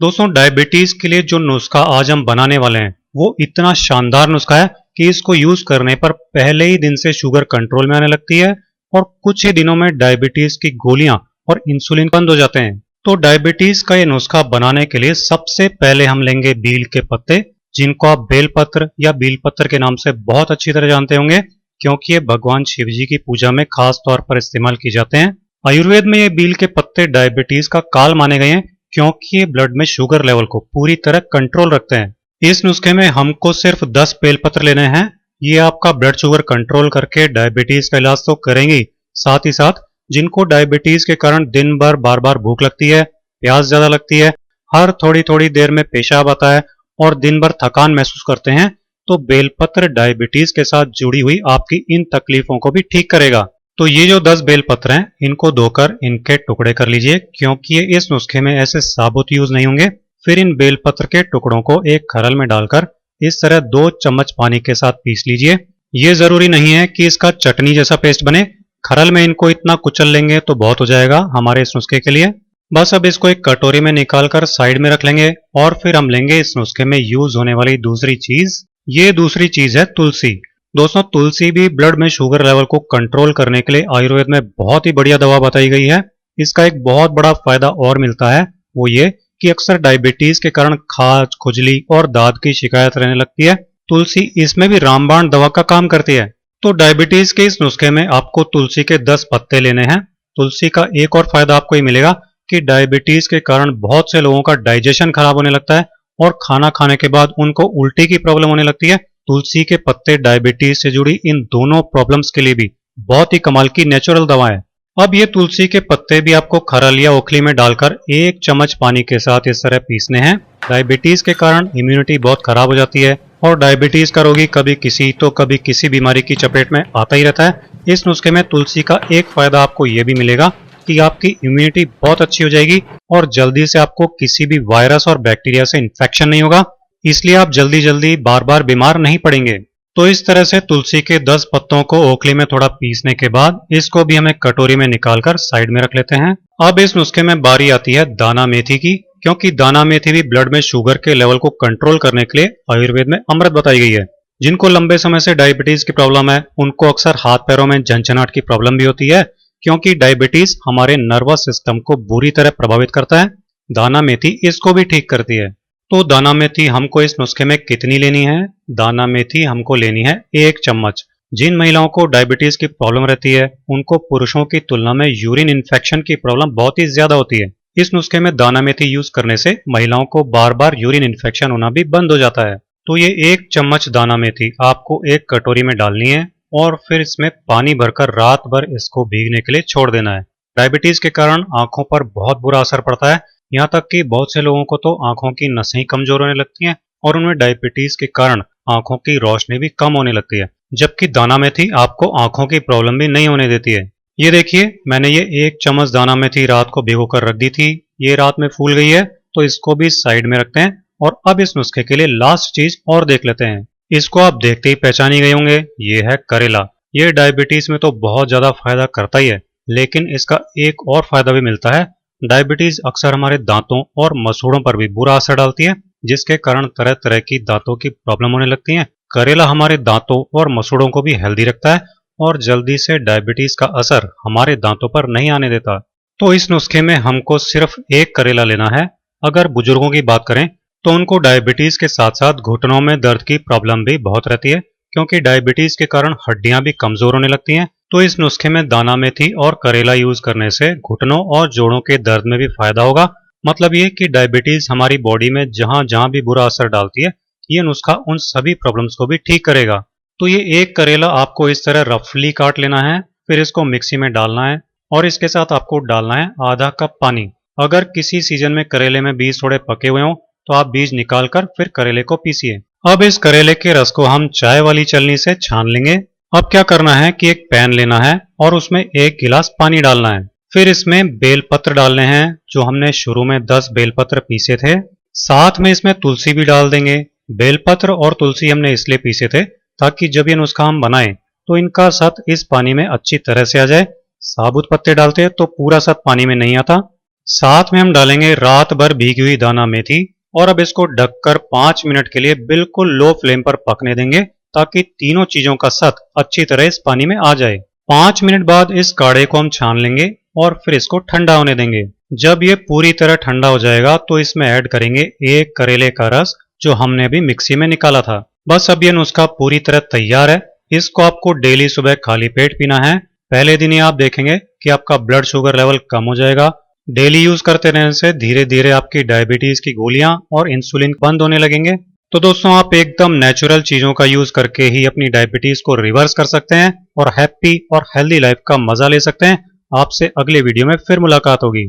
दोस्तों डायबिटीज के लिए जो नुस्खा आज हम बनाने वाले हैं वो इतना शानदार नुस्खा है कि इसको यूज करने पर पहले ही दिन से शुगर कंट्रोल में आने लगती है और कुछ ही दिनों में डायबिटीज की गोलियां और इंसुलिन बंद हो जाते हैं। तो डायबिटीज का ये नुस्खा बनाने के लिए सबसे पहले हम लेंगे बील के पत्ते, जिनको आप बेलपत्र या बीलपत्र के नाम से बहुत अच्छी तरह जानते होंगे क्योंकि ये भगवान शिव जी की पूजा में खास तौर पर इस्तेमाल किए जाते हैं। आयुर्वेद में ये बील के पत्ते डायबिटीज का काल माने गए हैं क्योंकि ये ब्लड में शुगर लेवल को पूरी तरह कंट्रोल रखते हैं। इस नुस्खे में हमको सिर्फ 10 बेलपत्र लेने हैं। ये आपका ब्लड शुगर कंट्रोल करके डायबिटीज का इलाज तो करेंगे, साथ ही साथ जिनको डायबिटीज के कारण दिन भर बार बार भूख लगती है, प्यास ज्यादा लगती है, हर थोड़ी थोड़ी देर में पेशाब आता है और दिन भर थकान महसूस करते हैं, तो बेलपत्र डायबिटीज के साथ जुड़ी हुई आपकी इन तकलीफों को भी ठीक करेगा। तो ये जो 10 बेलपत्र हैं इनको धोकर इनके टुकड़े कर लीजिए क्योंकि ये इस नुस्खे में ऐसे साबुत यूज नहीं होंगे। फिर इन बेलपत्र के टुकड़ों को एक खरल में डालकर इस तरह 2 चम्मच पानी के साथ पीस लीजिए। ये जरूरी नहीं है कि इसका चटनी जैसा पेस्ट बने, खरल में इनको इतना कुचल लेंगे तो बहुत हो जाएगा हमारे इस नुस्खे के लिए। बस अब इसको एक कटोरी में निकालकर साइड में रख लेंगे और फिर हम लेंगे इस नुस्खे में यूज होने वाली दूसरी चीज। ये दूसरी चीज है तुलसी। दोस्तों तुलसी भी ब्लड में शुगर लेवल को कंट्रोल करने के लिए आयुर्वेद में बहुत ही बढ़िया दवा बताई गई है। इसका एक बहुत बड़ा फायदा और मिलता है, वो ये कि अक्सर डायबिटीज के कारण खाज, खुजली और दाद की शिकायत रहने लगती है। तुलसी इसमें भी रामबाण दवा का काम करती है। तो डायबिटीज के इस नुस्खे में आपको तुलसी के 10 पत्ते लेने हैं। तुलसी का एक और फायदा आपको ये मिलेगा कि डायबिटीज के कारण बहुत से लोगों का डाइजेशन खराब होने लगता है और खाना खाने के बाद उनको उल्टी की प्रॉब्लम होने लगती है। तुलसी के पत्ते डायबिटीज से जुड़ी इन दोनों प्रॉब्लम्स के लिए भी बहुत ही कमाल की नेचुरल दवा है। अब ये तुलसी के पत्ते भी आपको खरल या ओखली में डालकर 1 चम्मच पानी के साथ इस तरह पीसने हैं। डायबिटीज के कारण इम्यूनिटी बहुत खराब हो जाती है और डायबिटीज का रोगी कभी किसी तो कभी किसी बीमारी की चपेट में आता ही रहता है। इस नुस्खे में तुलसी का एक फायदा आपको यह भी मिलेगा कि आपकी इम्यूनिटी बहुत अच्छी हो जाएगी और जल्दी से आपको किसी भी वायरस और बैक्टीरिया से इन्फेक्शन नहीं होगा, इसलिए आप जल्दी जल्दी बार बार बीमार नहीं पड़ेंगे। तो इस तरह से तुलसी के 10 पत्तों को ओखली में थोड़ा पीसने के बाद इसको भी हम एक कटोरी में निकालकर साइड में रख लेते हैं। अब इस नुस्खे में बारी आती है दाना मेथी की, क्योंकि दाना मेथी भी ब्लड में शुगर के लेवल को कंट्रोल करने के लिए आयुर्वेद में अमृत बताई गई है। जिनको लंबे समय से डायबिटीज की प्रॉब्लम है उनको अक्सर हाथ पैरों में झंझनाहट की प्रॉब्लम भी होती है क्योंकि डायबिटीज हमारे नर्वस सिस्टम को बुरी तरह प्रभावित करता है। दाना मेथी इसको भी ठीक करती है। तो दाना मेथी हमको इस नुस्खे में कितनी लेनी है? दाना मेथी हमको लेनी है 1 चम्मच। जिन महिलाओं को डायबिटीज की प्रॉब्लम रहती है उनको पुरुषों की तुलना में यूरिन इन्फेक्शन की प्रॉब्लम बहुत ही ज्यादा होती है। इस नुस्खे में दाना मेथी यूज करने से महिलाओं को बार बार यूरिन इन्फेक्शन होना भी बंद हो जाता है। तो ये 1 चम्मच दाना मेथी आपको एक कटोरी में डालनी है और फिर इसमें पानी भरकर रात भर इसको भीगने के लिए छोड़ देना है। डायबिटीज के कारण आंखों पर बहुत बुरा असर पड़ता है, यहाँ तक कि बहुत से लोगों को तो आंखों की नसें ही कमजोर होने लगती हैं और उनमें डायबिटीज के कारण आंखों की रोशनी भी कम होने लगती है, जबकि दाना मेथी आपको आंखों की प्रॉब्लम भी नहीं होने देती है। ये देखिए मैंने ये 1 चम्मच दाना मेथी रात को भिगो कर रख दी थी, ये रात में फूल गई है, तो इसको भी साइड में रखते हैं। और अब इस नुस्खे के लिए लास्ट चीज और देख लेते हैं। इसको आप देखते ही पहचान ही गए होंगे, ये है करेला। ये डायबिटीज में तो बहुत ज्यादा फायदा करता ही है, लेकिन इसका एक और फायदा भी मिलता है। डायबिटीज अक्सर हमारे दांतों और मसूड़ों पर भी बुरा असर डालती है, जिसके कारण तरह तरह की दांतों की प्रॉब्लम होने लगती है। करेला हमारे दांतों और मसूड़ों को भी हेल्दी रखता है और जल्दी से डायबिटीज का असर हमारे दांतों पर नहीं आने देता। तो इस नुस्खे में हमको सिर्फ 1 करेला लेना है। अगर बुजुर्गों की बात करें तो उनको डायबिटीज के साथ साथ घुटनों में दर्द की प्रॉब्लम भी बहुत रहती है, क्योंकि डायबिटीज के कारण हड्डियां भी कमजोर होने लगती हैं। तो इस नुस्खे में दाना मेथी और करेला यूज करने से घुटनों और जोड़ों के दर्द में भी फायदा होगा। मतलब ये कि डायबिटीज हमारी बॉडी में जहां जहां भी बुरा असर डालती है, ये नुस्खा उन सभी प्रॉब्लम्स को भी ठीक करेगा। तो ये 1 करेला आपको इस तरह रफली काट लेना है, फिर इसको मिक्सी में डालना है और इसके साथ आपको डालना है आधा कप पानी। अगर किसी सीजन में करेले में बीज थोड़े पके हुए हों तो आप बीज निकालकर फिर करेले को पीसिए। अब इस करेले के रस को हम चाय वाली छलनी से छान लेंगे। अब क्या करना है कि एक पैन लेना है और उसमें 1 गिलास पानी डालना है। फिर इसमें बेलपत्र डालने हैं, जो हमने शुरू में 10 बेलपत्र पीसे थे। साथ में इसमें तुलसी भी डाल देंगे। बेलपत्र और तुलसी हमने इसलिए पीसे थे ताकि जब ये नुस्खा हम बनाएं तो इनका सत इस पानी में अच्छी तरह से आ जाए। साबुत पत्ते डालते हैं तो पूरा सत पानी में नहीं आता। साथ में हम डालेंगे रात भर भीगी हुई दाना मेथी और अब इसको ढककर 5 मिनट के लिए बिल्कुल लो फ्लेम पर पकने देंगे ताकि तीनों चीजों का साथ अच्छी तरह इस पानी में आ जाए। 5 मिनट बाद इस काढ़े को हम छान लेंगे और फिर इसको ठंडा होने देंगे। जब ये पूरी तरह ठंडा हो जाएगा तो इसमें ऐड करेंगे एक करेले का रस जो हमने अभी मिक्सी में निकाला था। बस अब ये नुस्खा पूरी तरह तैयार है। इसको आपको डेली सुबह खाली पेट पीना है। पहले दिन ही आप देखेंगे कि आपका ब्लड शुगर लेवल कम हो जाएगा। डेली यूज करते रहने से धीरे धीरे आपकी डायबिटीज की गोलियां और इंसुलिन बंद होने लगेंगे। तो दोस्तों आप एकदम नेचुरल चीजों का यूज करके ही अपनी डायबिटीज को रिवर्स कर सकते हैं और हैप्पी और हेल्दी लाइफ का मजा ले सकते हैं। आपसे अगले वीडियो में फिर मुलाकात होगी।